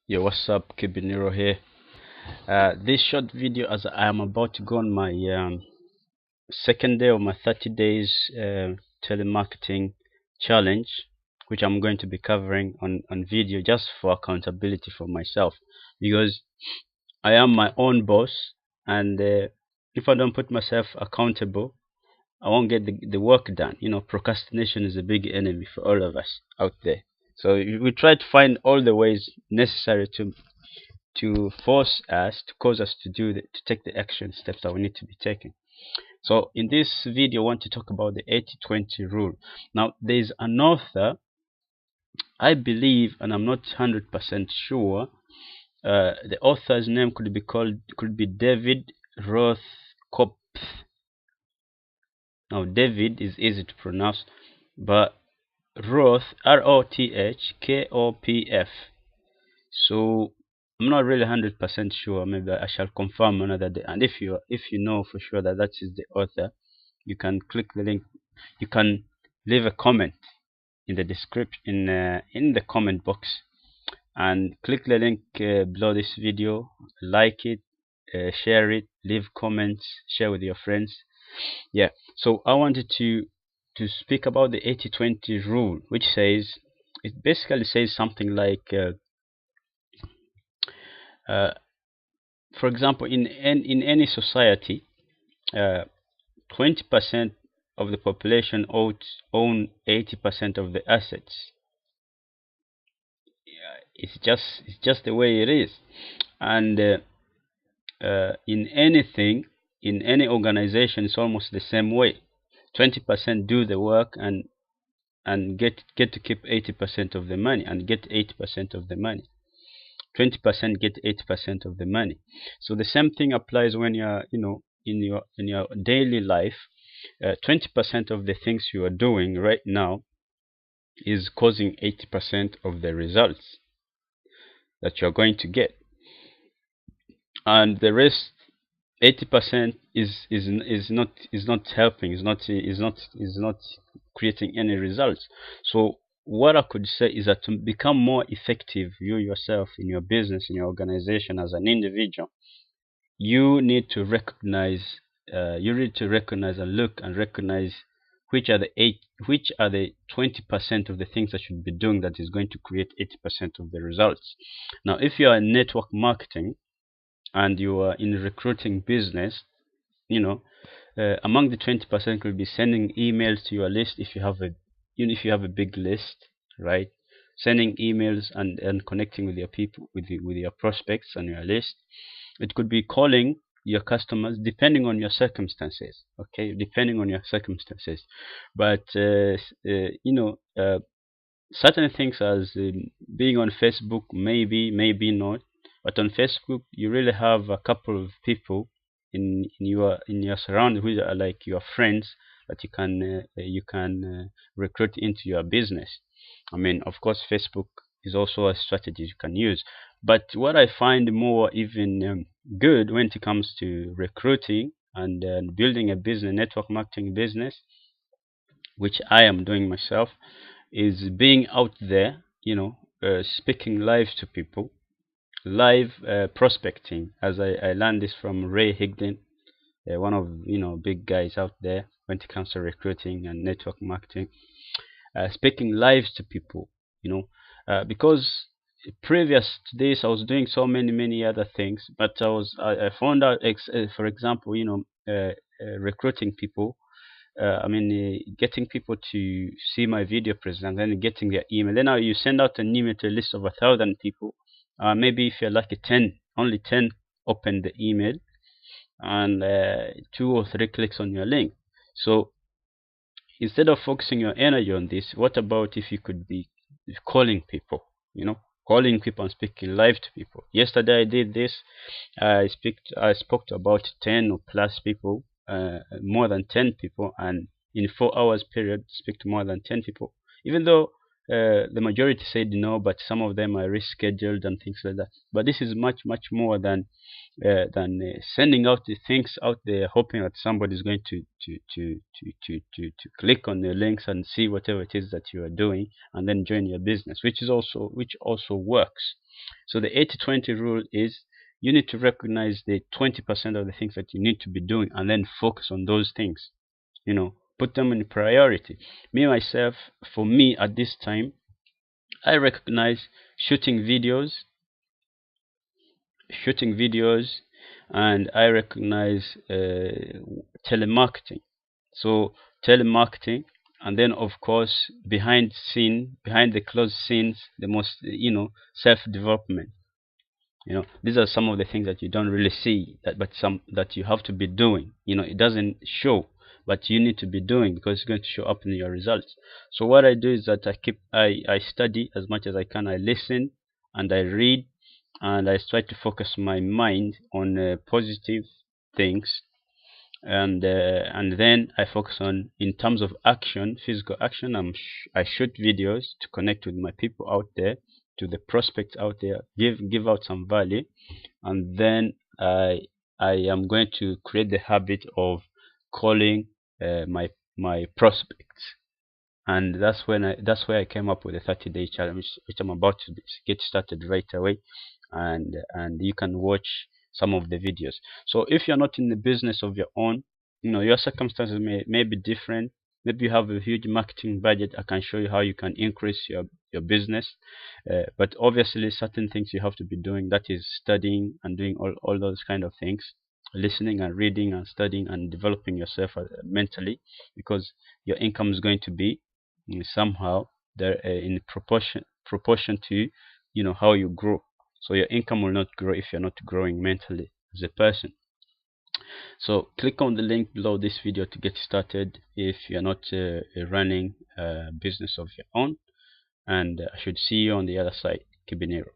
Yo, what's up? Kibiniro here. This short video, as I am about to go on my second day of my 30 days telemarketing challenge, which I'm going to be covering on video just for accountability for myself, because I am my own boss, and if I don't put myself accountable, I won't get the work done. Procrastination is a big enemy for all of us out there. So we try to find all the ways necessary to force us, to cause us to take the action steps that we need to be taking. So in this video, I want to talk about the 80-20 rule. Now, there's an author, I believe, and I'm not 100% sure. The author's name could be David Rothkopf. Now, David is easy to pronounce, but Roth, Rothkopf. So I'm not really 100% sure. Maybe I shall confirm another day. And if you know for sure that that is the author, you can click the link. You can leave a comment in the description, in the comment box, and click the link below this video. Like it, share it, leave comments, share with your friends. Yeah. So I wanted to speak about the 80-20 rule, which says, it basically says something like. Uh, for example, in any society, 20% of the population own 80% of the assets. It's just the way it is. And in any organization, it's almost the same way. 20% do the work and get to keep 80% of the money, and get 80% of the money. 20% get 80% of the money. So the same thing applies when you're, in your daily life. 20% of the things you are doing right now is causing 80% of the results that you're going to get, and the rest 80% is not helping, is not creating any results. So what I could say is that to become more effective, you yourself, in your business, in your organization, as an individual, you need to recognize and look and recognize which are the 20% of the things that should be doing that is going to create 80% of the results. Now, if you are in network marketing and you are in recruiting business, among the 20% could be sending emails to your list. If you have a big list, right? Sending emails and connecting with your people, with your prospects on your list. It could be calling your customers, depending on your circumstances. Okay, depending on your circumstances. But certain things, as being on Facebook, maybe not. But on Facebook, you really have a couple of people in your surroundings who are like your friends, that you can recruit into your business. I mean, of course, Facebook is also a strategy you can use. But what I find more even good when it comes to recruiting and building a business, network marketing business, which I am doing myself, is being out there, speaking live to people, live prospecting. As I learned this from Ray Higdon, one of big guys out there when it comes to recruiting and network marketing. Speaking live to people, because previous to this I was doing so many other things, but I found out, for example, recruiting people. I mean, getting people to see my video present, and then getting their email. Then now you send out an email to a list of 1,000 people. Maybe if you're lucky, only 10 open the email, and 2 or 3 clicks on your link. So instead of focusing your energy on this, what about if you could be calling people? Calling people and speaking live to people. Yesterday I did this. I spoke to about 10 or plus people, more than 10 people, and in 4 hours period speak to more than 10 people. Even though the majority said no, but some of them are rescheduled and things like that. But this is much more than sending out the things out there, hoping that somebody is going to click on the links and see whatever it is that you are doing, and then join your business, which also works. So the 80/20 rule is you need to recognize the 20% of the things that you need to be doing, and then focus on those things. Put them in priority. Me myself, for me at this time, I recognize shooting videos, and I recognize telemarketing. So telemarketing, and then of course behind the closed scenes, the most self development. These are some of the things that you don't really see, but some that you have to be doing. It doesn't show, but you need to be doing, because it's going to show up in your results. So what I do is that I study as much as I can. I listen and I read, and I try to focus my mind on positive things, and then I focus on, in terms of action, physical action. I shoot videos to connect with my people out there, to the prospects out there, give out some value, and then I am going to create the habit of calling my prospects. And that's where I came up with a 30-day challenge, which I'm about to get started right away. And you can watch some of the videos. So if you're not in the business of your own, your circumstances may be different. Maybe you have a huge marketing budget. I can show you how you can increase your business. But obviously certain things you have to be doing, that is studying and doing all those kind of things, listening and reading and studying and developing yourself mentally, because your income is going to be somehow there, in proportion to how you grow. So your income will not grow if you're not growing mentally as a person. So click on the link below this video to get started if you're not running a business of your own, and I should see you on the other side. Kibinero.